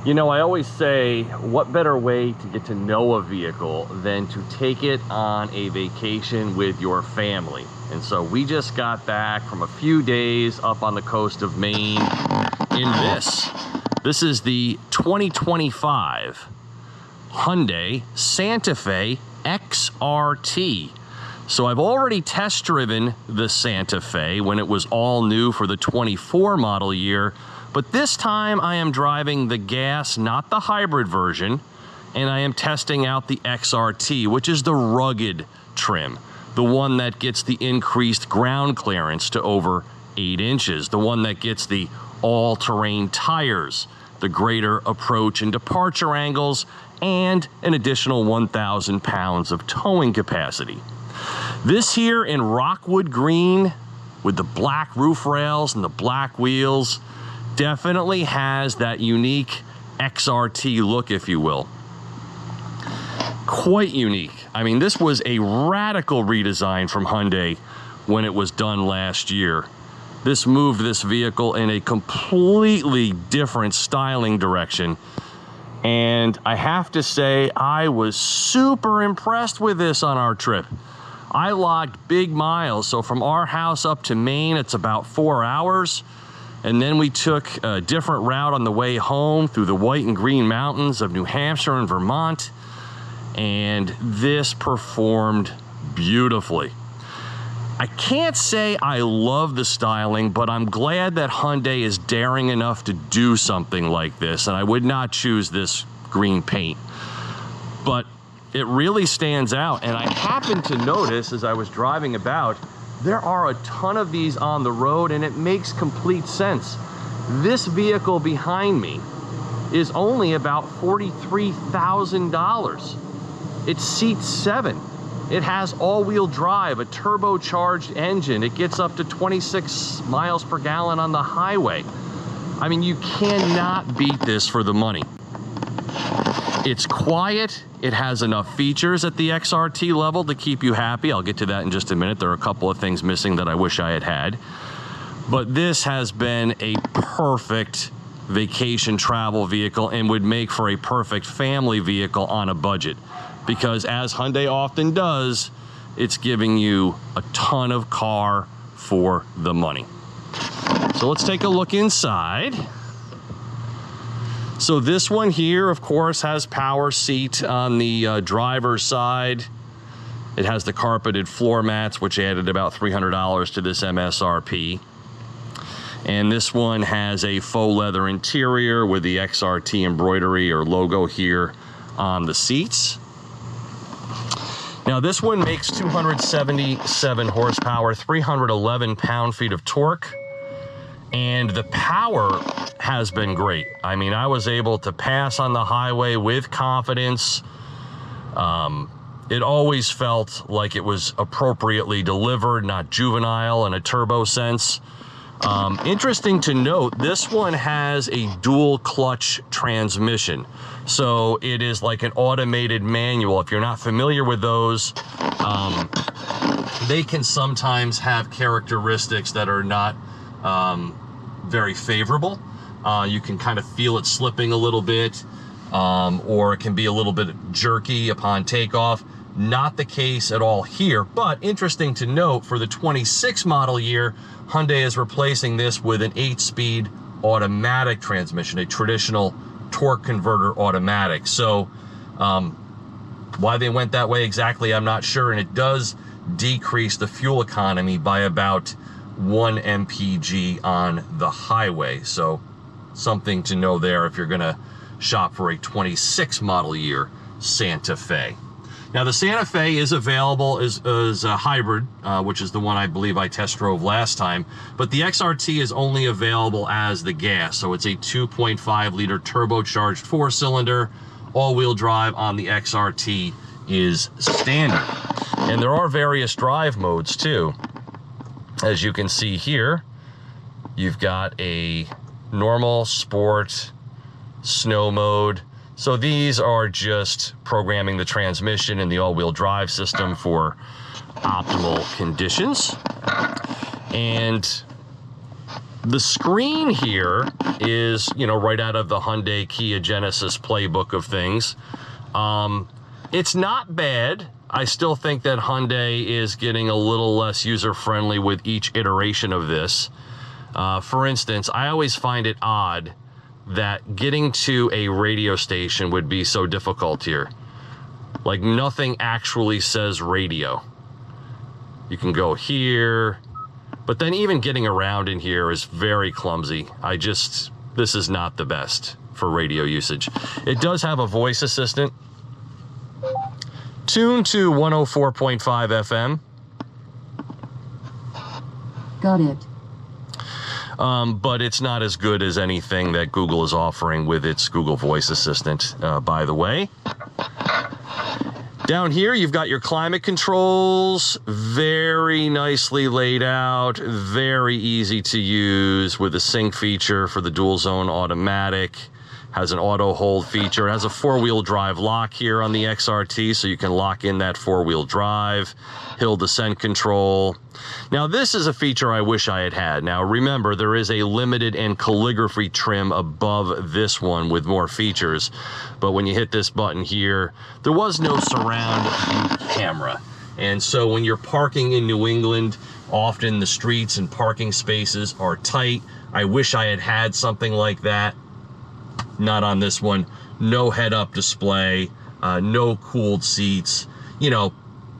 You know, I always say, what better way to get to know a vehicle than to take it on a vacation with your family? And so we just got back from a few days up on the coast of Maine in this. This is the 2025 Hyundai Santa Fe XRT. So I've already test driven the Santa Fe when it was all new for the 24 model year. But this time I am driving the gas, not the hybrid version, and I am testing out the XRT, which is the rugged trim, the one that gets the increased ground clearance to over 8 inches, the one that gets the all-terrain tires, the greater approach and departure angles, and an additional 1,000 pounds of towing capacity. This here in Rockwood Green with the black roof rails and the black wheels definitely has that unique XRT look, if you will. Quite unique. I mean, this was a radical redesign from Hyundai when it was done last year. This moved this vehicle in a completely different styling direction. And I have to say, I was super impressed with this on our trip. I logged big miles. So from our house up to Maine, it's about 4 hours. And then we took a different route on the way home through the White and Green Mountains of New Hampshire and Vermont. And this performed beautifully. I can't say I love the styling, but I'm glad that Hyundai is daring enough to do something like this. And I would not choose this green paint, but it really stands out. And I happened to notice as I was driving about, there are a ton of these on the road, and it makes complete sense. This vehicle behind me is only about $43,000. It seats 7. It has all-wheel drive, a turbocharged engine. It gets up to 26 miles per gallon on the highway. I mean, you cannot beat this for the money. It's quiet. It has enough features at the XRT level to keep you happy. I'll get to that in just a minute. There are a couple of things missing that I wish I had had. But this has been a perfect vacation travel vehicle and would make for a perfect family vehicle on a budget. Because as Hyundai often does, it's giving you a ton of car for the money. So let's take a look inside. So this one here, of course, has power seat on the driver's side. It has the carpeted floor mats, which added about $300 to this MSRP. And this one has a faux leather interior with the XRT embroidery or logo here on the seats. Now this one makes 277 horsepower, 311 pound-feet of torque. And the power has been great. I mean, I was able to pass on the highway with confidence. It always felt like it was appropriately delivered, not juvenile in a turbo sense. Interesting to note, this one has a dual clutch transmission. So it is like an automated manual. If you're not familiar with those, they can sometimes have characteristics that are not very favorable. You can kind of feel it slipping a little bit, or it can be a little bit jerky upon takeoff. Not the case at all here, but interesting to note, for the 26 model year, Hyundai is replacing this with an 8-speed automatic transmission, a traditional torque converter automatic. So why they went that way exactly, I'm not sure, and it does decrease the fuel economy by about 1 mpg on the highway. So something to know there if you're gonna shop for a 26 model year Santa Fe. Now the Santa Fe is available as a hybrid, which is the one I believe I test drove last time, but the XRT is only available as the gas. So it's a 2.5 liter turbocharged 4-cylinder, all-wheel drive on the XRT is standard. And there are various drive modes too. As you can see here, you've got a normal, sport, snow mode. So these are just programming the transmission and the all-wheel drive system for optimal conditions. And The screen here is, you know, right out of the Hyundai Kia Genesis playbook of things. It's not bad. I still think that Hyundai is getting a little less user-friendly with each iteration of this. For instance, I always find it odd that getting to a radio station would be so difficult here. Like, nothing actually says radio. You can go here, but then even getting around in here is very clumsy. This is not the best for radio usage. It does have a voice assistant. Tuned to 104.5 FM. Got it. But it's not as good as anything that Google is offering with its Google Voice Assistant, by the way. Down here, you've got your climate controls, very nicely laid out, very easy to use with a sync feature for the dual zone automatic. Has an auto hold feature. It has a 4-wheel drive lock here on the XRT, so you can lock in that 4-wheel drive. Hill descent control. Now, this is a feature I wish I had had. Now, remember, there is a limited and calligraphy trim above this one with more features. But when you hit this button here, there was no surround view camera. And so when you're parking in New England, often the streets and parking spaces are tight. I wish I had had something like that. Not on this one. No head-up display, no cooled seats. You know,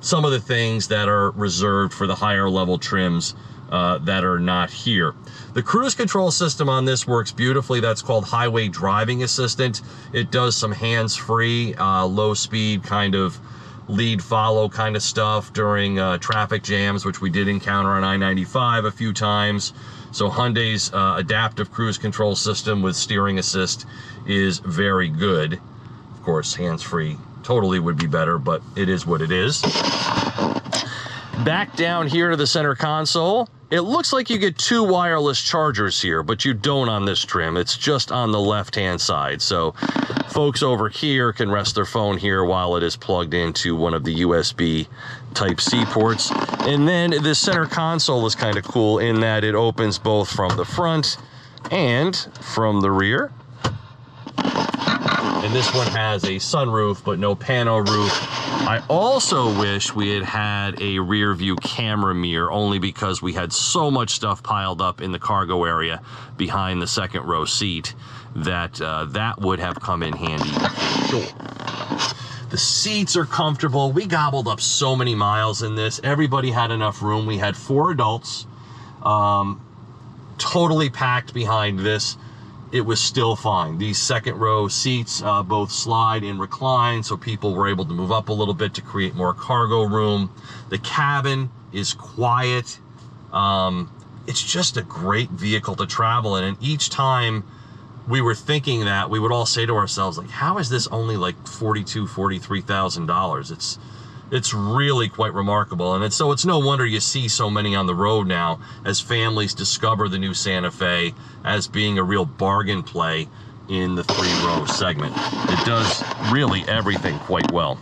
some of the things that are reserved for the higher level trims that are not here. The cruise control system on this works beautifully. That's called Highway Driving Assistant. It does some hands-free, low-speed kind of lead-follow kind of stuff during traffic jams, which we did encounter on I-95 a few times. So Hyundai's adaptive cruise control system with steering assist is very good. Of course, hands-free totally would be better, but it is what it is. Back down here to the center console, it looks like you get 2 wireless chargers here, but you don't on this trim. It's just on the left-hand side. So folks over here can rest their phone here while it is plugged into one of the USB Type-C ports. And then the center console is kind of cool in that it opens both from the front and from the rear. And this one has a sunroof, but no pano roof. I also wish we had had a rear view camera mirror, only because we had so much stuff piled up in the cargo area behind the second row seat that that would have come in handy. Sure. The seats are comfortable. We gobbled up so many miles in this. Everybody had enough room. We had 4 adults, totally packed behind this. It was still fine. These second row seats both slide and recline, so people were able to move up a little bit to create more cargo room. The cabin is quiet. It's just a great vehicle to travel in, and each time we were thinking that, we would all say to ourselves, like, how is this only like $42,000, $43,000? It's really quite remarkable. And so it's no wonder you see so many on the road now as families discover the new Santa Fe as being a real bargain play in the 3-row segment. It does really everything quite well.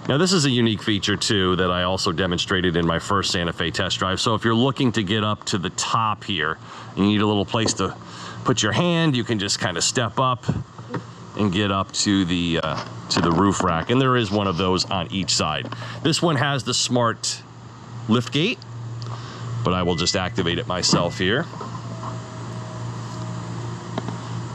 Now, this is a unique feature too that I also demonstrated in my first Santa Fe test drive. So if you're looking to get up to the top here, and you need a little place to put your hand, you can just kind of step up and get up to the roof rack, and there is one of those on each side. This one has the smart lift gate, but I will just activate it myself here.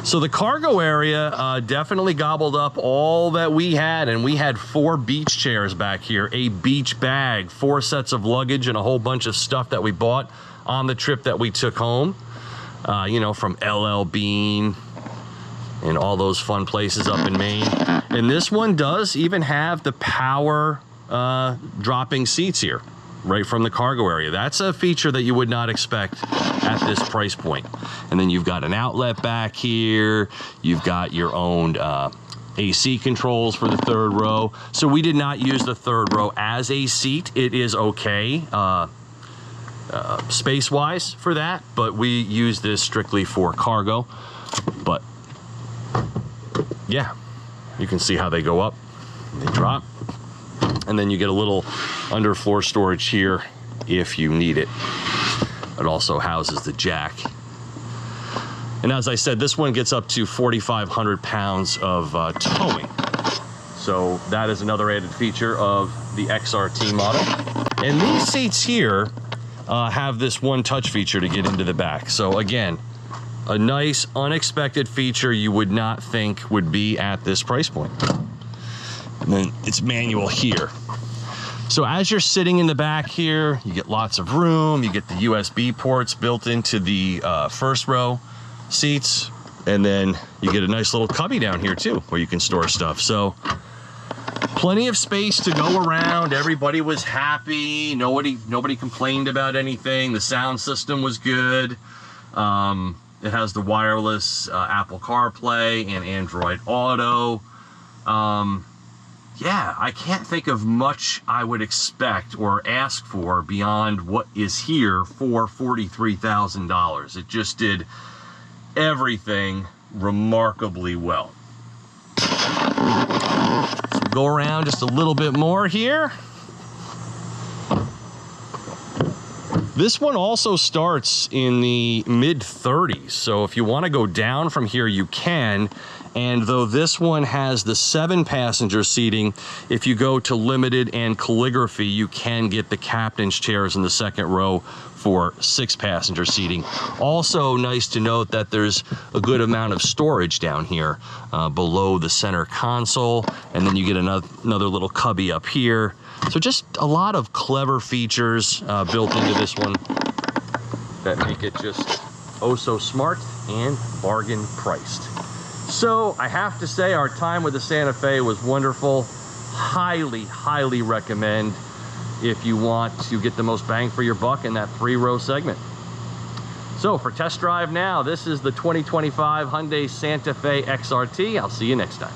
So the cargo area definitely gobbled up all that we had, and we had 4 beach chairs back here, a beach bag, 4 sets of luggage, and a whole bunch of stuff that we bought on the trip that we took home, you know, from LL Bean and all those fun places up in Maine. And this one does even have the power dropping seats here, right from the cargo area. That's a feature that you would not expect at this price point. And then you've got an outlet back here. You've got your own AC controls for the 3rd row. So we did not use the 3rd row as a seat. It is okay space-wise for that, but we use this strictly for cargo. But yeah, you can see how they go up, they drop, and then you get a little underfloor storage here if you need it. It also houses the jack And as I said, this one gets up to 4,500 pounds of towing. So that is another added feature of the XRT model. And these seats here have this one touch feature to get into the back. So again, a nice unexpected feature you would not think would be at this price point. And then it's manual here. So as you're sitting in the back here, you get lots of room. You get the USB ports built into the first row seats. And then you get a nice little cubby down here too, where you can store stuff. So plenty of space to go around. Everybody was happy. Nobody complained about anything. The sound system was good. It has the wireless Apple CarPlay and Android Auto. Yeah, I can't think of much I would expect or ask for beyond what is here for $43,000. It just did everything remarkably well. So go around just a little bit more here. This one also starts in the mid-30s, so if you want to go down from here, you can. And though this one has the 7-passenger seating, if you go to limited and calligraphy, you can get the captain's chairs in the second row for 6-passenger seating. Also nice to note that there's a good amount of storage down here below the center console, and then you get another little cubby up here. So just a lot of clever features built into this one that make it just oh so smart and bargain priced. So I have to say our time with the Santa Fe was wonderful. Highly, highly recommend if you want to get the most bang for your buck in that 3-row segment. So for Test Drive Now, this is the 2025 Hyundai Santa Fe XRT. I'll see you next time.